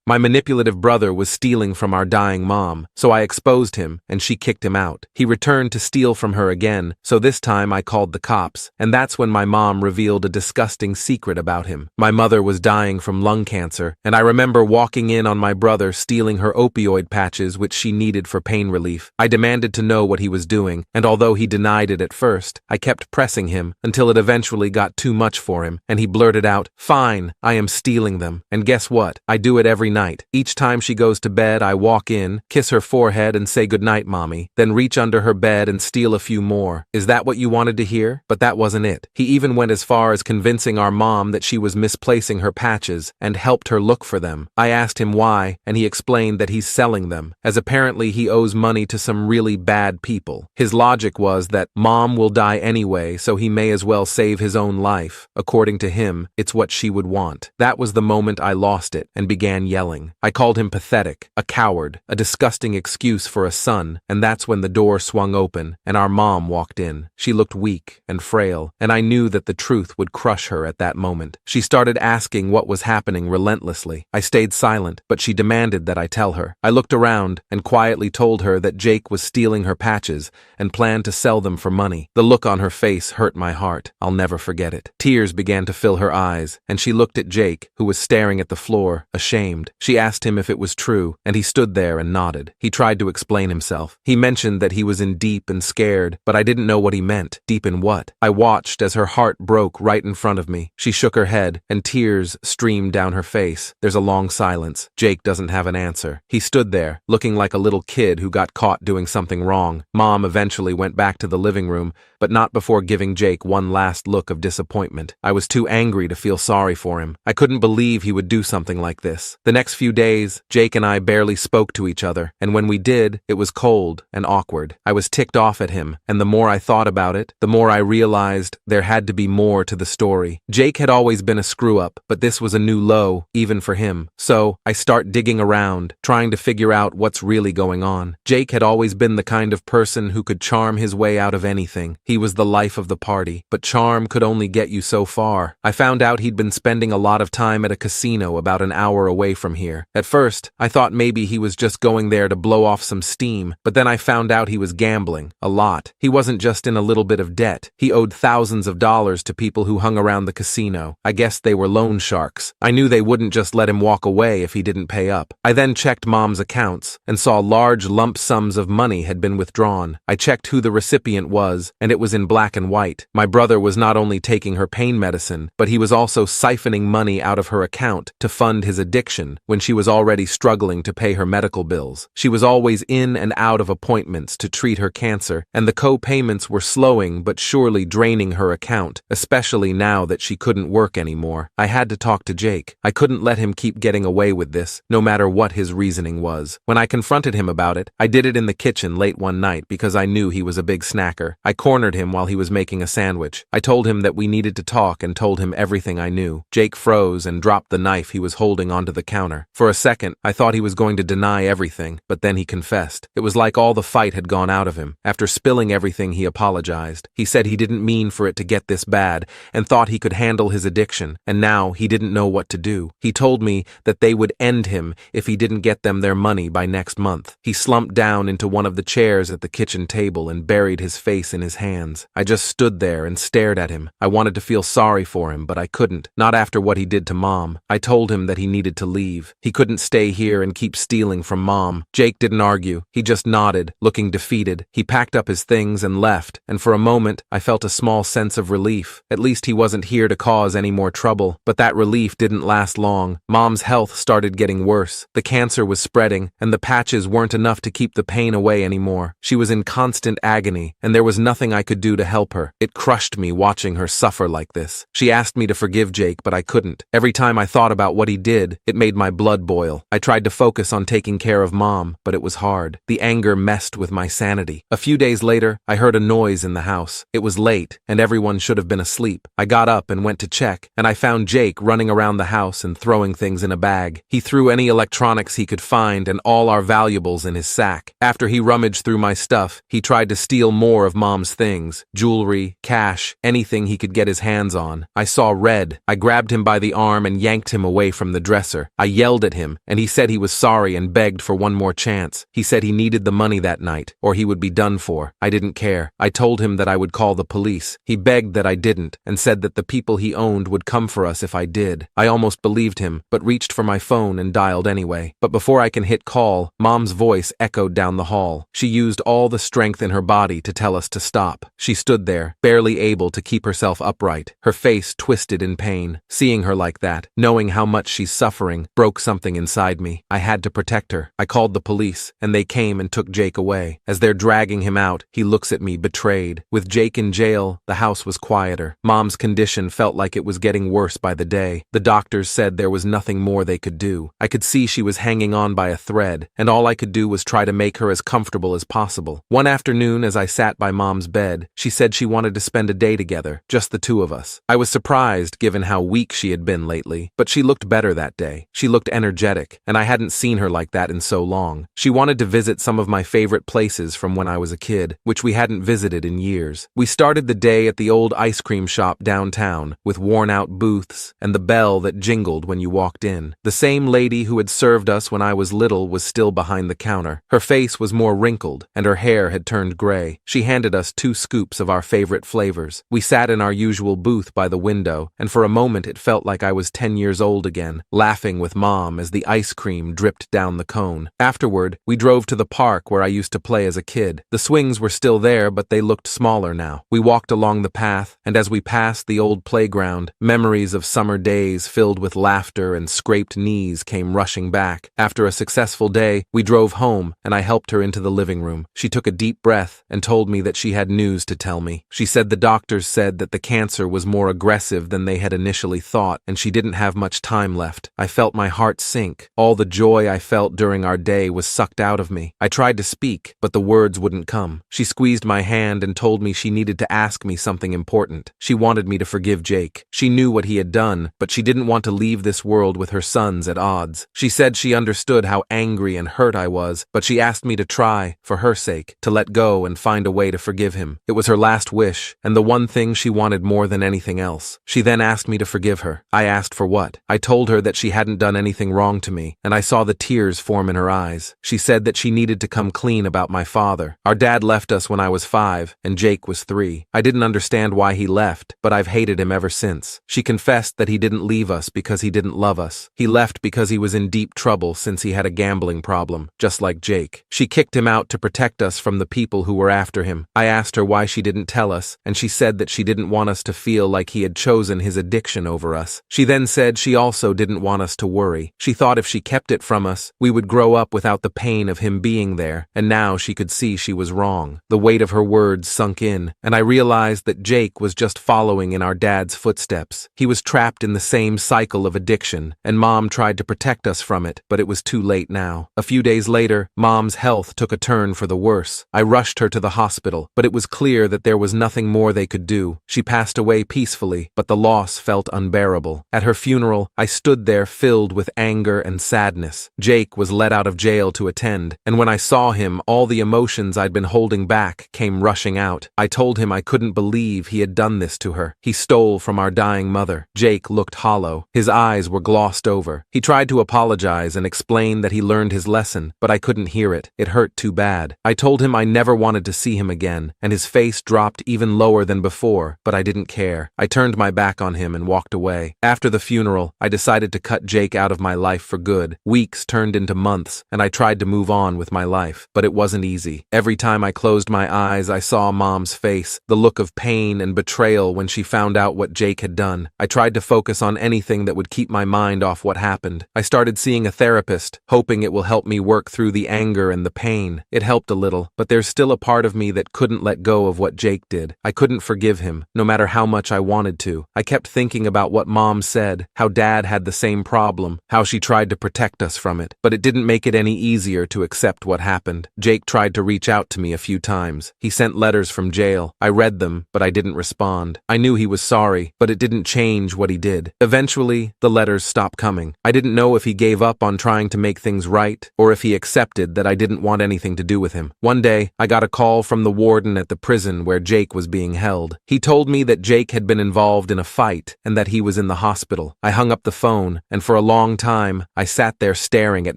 My manipulative brother was stealing from our dying mom, so I exposed him and she kicked him out. He returned to steal from her again, so this time I called the cops, and that's when my mom revealed a disgusting secret about him. My mother was dying from lung cancer, and I remember walking in on my brother stealing her opioid patches which she needed for pain relief. I demanded to know what he was doing, and although he denied it at first, I kept pressing him until it eventually got too much for him, and he blurted out, "Fine, I am stealing them. And guess what? I do it every night. Each time she goes to bed, I walk in, kiss her forehead and say goodnight, mommy, then reach under her bed and steal a few more. Is that what you wanted to hear?" But that wasn't it. He even went as far as convincing our mom that she was misplacing her patches and helped her look for them. I asked him why, and he explained that he's selling them, as apparently he owes money to some really bad people. His logic was that mom will die anyway, so he may as well save his own life. According to him, it's what she would want. That was the moment I lost it and began yelling. I called him pathetic, a coward, a disgusting excuse for a son, and that's when the door swung open and our mom walked in. She looked weak and frail, and I knew that the truth would crush her at that moment. She started asking what was happening relentlessly. I stayed silent, but she demanded that I tell her. I looked around and quietly told her that Jake was stealing her patches and planned to sell them for money. The look on her face hurt my heart. I'll never forget it. Tears began to fill her eyes, and she looked at Jake, who was staring at the floor, ashamed. She asked him if it was true, and he stood there and nodded. He tried to explain himself. He mentioned that he was in deep and scared, but I didn't know what he meant. Deep in what? I watched as her heart broke right in front of me. She shook her head, and tears streamed down her face. There's a long silence. Jake doesn't have an answer. He stood there, looking like a little kid who got caught doing something wrong. Mom eventually went back to the living room, but not before giving Jake one last look of disappointment. I was too angry to feel sorry for him. I couldn't believe he would do something like this. The next few days, Jake and I barely spoke to each other, and when we did, it was cold and awkward. I was ticked off at him, and the more I thought about it, the more I realized there had to be more to the story. Jake had always been a screw-up, but this was a new low, even for him. So, I start digging around, trying to figure out what's really going on. Jake had always been the kind of person who could charm his way out of anything. He was the life of the party, but charm could only get you so far. I found out he'd been spending a lot of time at a casino about an hour away from here. At first, I thought maybe he was just going there to blow off some steam, but then I found out he was gambling, a lot. He wasn't just in a little bit of debt. He owed thousands of dollars to people who hung around the casino. I guess they were loan sharks. I knew they wouldn't just let him walk away if he didn't pay up. I then checked Mom's accounts and saw large lump sums of money had been withdrawn. I checked who the recipient was, and it was in black and white. My brother was not only taking her pain medicine, but he was also siphoning money out of her account to fund his addiction when she was already struggling to pay her medical bills. She was always in and out of appointments to treat her cancer, and the co-payments were slowing but surely draining her account, especially now that she couldn't work anymore. I had to talk to Jake. I couldn't let him keep getting away with this, no matter what his reasoning was. When I confronted him about it, I did it in the kitchen late one night because I knew he was a big snacker. I cornered him while he was making a sandwich. I told him that we needed to talk and told him everything I knew. Jake froze and dropped the knife he was holding onto the counter. For a second, I thought he was going to deny everything, but then he confessed. It was like all the fight had gone out of him. After spilling everything, he apologized. He said he didn't mean for it to get this bad and thought he could handle his addiction, and now he didn't know what to do. He told me that they would end him if he didn't get them their money by next month. He slumped down into one of the chairs at the kitchen table and buried his face in his hands. I just stood there and stared at him. I wanted to feel sorry for him, but I couldn't. Not after what he did to Mom. I told him that he needed to leave. He couldn't stay here and keep stealing from Mom. Jake didn't argue. He just nodded, looking defeated. He packed up his things and left, and for a moment, I felt a small sense of relief. At least he wasn't here to cause any more trouble. But that relief didn't last long. Mom's health started getting worse. The cancer was spreading, and the patches weren't enough to keep the pain away anymore. She was in constant agony, and there was nothing I could do to help her. It crushed me watching her suffer like this. She asked me to forgive Jake, but I couldn't. Every time I thought about what he did, it made my blood boil. I tried to focus on taking care of Mom, but it was hard. The anger messed with my sanity. A few days later, I heard a noise in the house. It was late, and everyone should have been asleep. I got up and went to check, and I found Jake running around the house and throwing things in a bag. He threw any electronics he could find and all our valuables in his sack. After he rummaged through my stuff, he tried to steal more of Mom's things, jewelry, cash, anything he could get his hands on. I saw red. I grabbed him by the arm and yanked him away from the dresser. I yelled at him, and he said he was sorry and begged for one more chance. He said he needed the money that night, or he would be done for. I didn't care. I told him that I would call the police. He begged that I didn't, and said that the people he owned would come for us if I did. I almost believed him, but reached for my phone and dialed anyway. But before I can hit call, Mom's voice echoed down the hall. She used all the strength in her body to tell us to stop. She stood there, barely able to keep herself upright, her face twisted in pain. Seeing her like that, knowing how much she's suffering, broke something inside me. I had to protect her. I called the police, and they came and took Jake away. As they're dragging him out, he looks at me, betrayed. With Jake in jail, the house was quieter. Mom's condition felt like it was getting worse by the day. The doctors said there was nothing more they could do. I could see she was hanging on by a thread, and all I could do was try to make her as comfortable as possible. One afternoon, as I sat by Mom's bed, she said she wanted to spend a day together, just the two of us. I was surprised given how weak she had been lately, but she looked better that day. She looked energetic, and I hadn't seen her like that in so long. She wanted to visit some of my favorite places from when I was a kid, which we hadn't visited in years. We started the day at the old ice cream shop downtown, with worn-out booths and the bell that jingled when you walked in. The same lady who had served us when I was little was still behind the counter. Her face was more wrinkled, and her hair had turned gray. She handed us 2 scoops of our favorite flavors. We sat in our usual booth by the window, and for a moment it felt like I was 10 years old again, laughing with Mom as the ice cream dripped down the cone. Afterward, we drove to the park where I used to play as a kid. The swings were still there, but they looked smaller now. We walked along the path, and as we passed the old playground, memories of summer days filled with laughter and scraped knees came rushing back. After a successful day, we drove home, and I helped her into the living room. She took a deep breath and told me that she had news to tell me. She said the doctors said that the cancer was more aggressive than they had initially thought, and she didn't have much time left. I felt my heart sink. All the joy I felt during our day was sucked out of me. I tried to speak, but the words wouldn't come. She squeezed my hand and told me she needed to ask me something important. She wanted me to forgive Jake. She knew what he had done, but she didn't want to leave this world with her sons at odds. She said she understood how angry and hurt I was, but she asked me to try, for her sake, to let go and find a way to forgive him. It was her last wish, and the one thing she wanted more than anything else. She then asked me to forgive her. I asked for what? I told her that she hadn't done anything wrong to me, and I saw the tears form in her eyes. She said that she needed to come clean about my father. Our dad left us when I was 5, and Jake was 3. I didn't understand why he left, but I've hated him ever since. She confessed that he didn't leave us because he didn't love us. He left because he was in deep trouble since he had a gambling problem, just like Jake. She kicked him out to protect us from the people who were after him. I asked her why she didn't tell us, and she said that she didn't want us to feel like he had chosen his addiction over us. She then said she also didn't want us to worry. She thought if she kept it from us, we would grow up without the pain of him being there, and now she could see she was wrong. The weight of her words sunk in, and I realized that Jake was just following in our dad's footsteps. He was trapped in the same cycle of addiction, and Mom tried to protect us from it, but it was too late now. A few days later, Mom's health took a turn for the worse. I rushed her to the hospital, but it was clear that there was nothing more they could do. She passed away peacefully, but the loss felt unbearable. At her funeral, I stood there filled with anger and sadness. Jake was let out of jail to attend, and when I saw him, all the emotions I'd been holding back came rushing out. I told him I couldn't believe he had done this to her. He stole from our dying mother. Jake looked hollow. His eyes were glossed over. He tried to apologize and explain that he learned his lesson, but I couldn't hear it. It hurt too bad. I told him I never wanted to see him again, and his face dropped even lower than before, but I didn't care. I turned my back on him and walked away. After the funeral, I decided to cut Jake out of my life for good. Weeks turned into months, and I tried to move on with my life, but it wasn't easy. Every time I closed my eyes, I saw Mom's face, the look of pain and betrayal when she found out what Jake had done. I tried to focus on anything that would keep my mind off what happened. I started seeing a therapist, hoping it will help me work through the anger and the pain. It helped a little, but there's still a part of me that couldn't let go of what Jake did. I couldn't forgive him, no matter how much I wanted to. I kept thinking about what Mom said, how Dad had the same problem, how she tried to protect us from it, but it didn't make it any easier to accept what happened. Jake tried to reach out to me a few times. He sent letters from jail. I read them, but I didn't respond. I knew he was sorry, but it didn't change what he did. Eventually, the letters stopped coming. I didn't know if he gave up on trying to make things right, or if he accepted that I didn't want anything to do with him. One day, I got a call from the warden at the prison where Jake was being held. He told me that Jake had been involved in a fight and that he was in the hospital. I hung up the phone, and for a long long time, I sat there staring at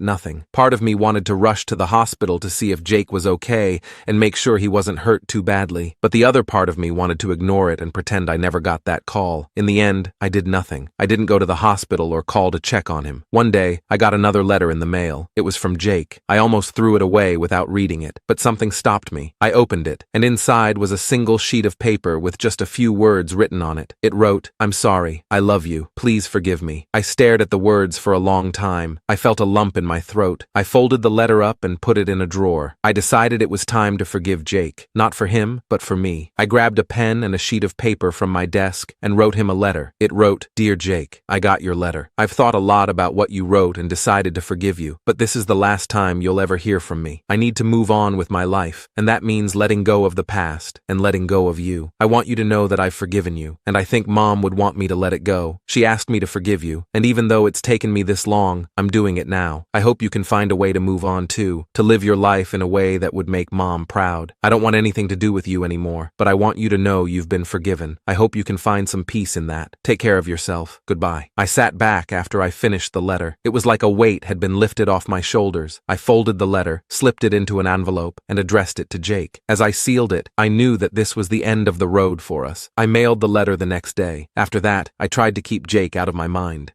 nothing. Part of me wanted to rush to the hospital to see if Jake was okay and make sure he wasn't hurt too badly, but the other part of me wanted to ignore it and pretend I never got that call. In the end, I did nothing. I didn't go to the hospital or call to check on him. One day, I got another letter in the mail. It was from Jake. I almost threw it away without reading it, but something stopped me. I opened it, and inside was a single sheet of paper with just a few words written on it. It wrote, "I'm sorry. I love you. Please forgive me." I stared at the words for a long time. I felt a lump in my throat. I folded the letter up and put it in a drawer. I decided it was time to forgive Jake. Not for him, but for me. I grabbed a pen and a sheet of paper from my desk and wrote him a letter. It wrote, "Dear Jake, I got your letter. I've thought a lot about what you wrote and decided to forgive you, but this is the last time you'll ever hear from me. I need to move on with my life, and that means letting go of the past and letting go of you. I want you to know that I've forgiven you, and I think Mom would want me to let it go. She asked me to forgive you, and even though it's taken me this long, I'm doing it now. I hope you can find a way to move on too, to live your life in a way that would make Mom proud. I don't want anything to do with you anymore, but I want you to know you've been forgiven. I hope you can find some peace in that. Take care of yourself. Goodbye." I sat back after I finished the letter. It was like a weight had been lifted off my shoulders. I folded the letter, slipped it into an envelope, and addressed it to Jake. As I sealed it, I knew that this was the end of the road for us. I mailed the letter the next day. After that, I tried to keep Jake out of my mind.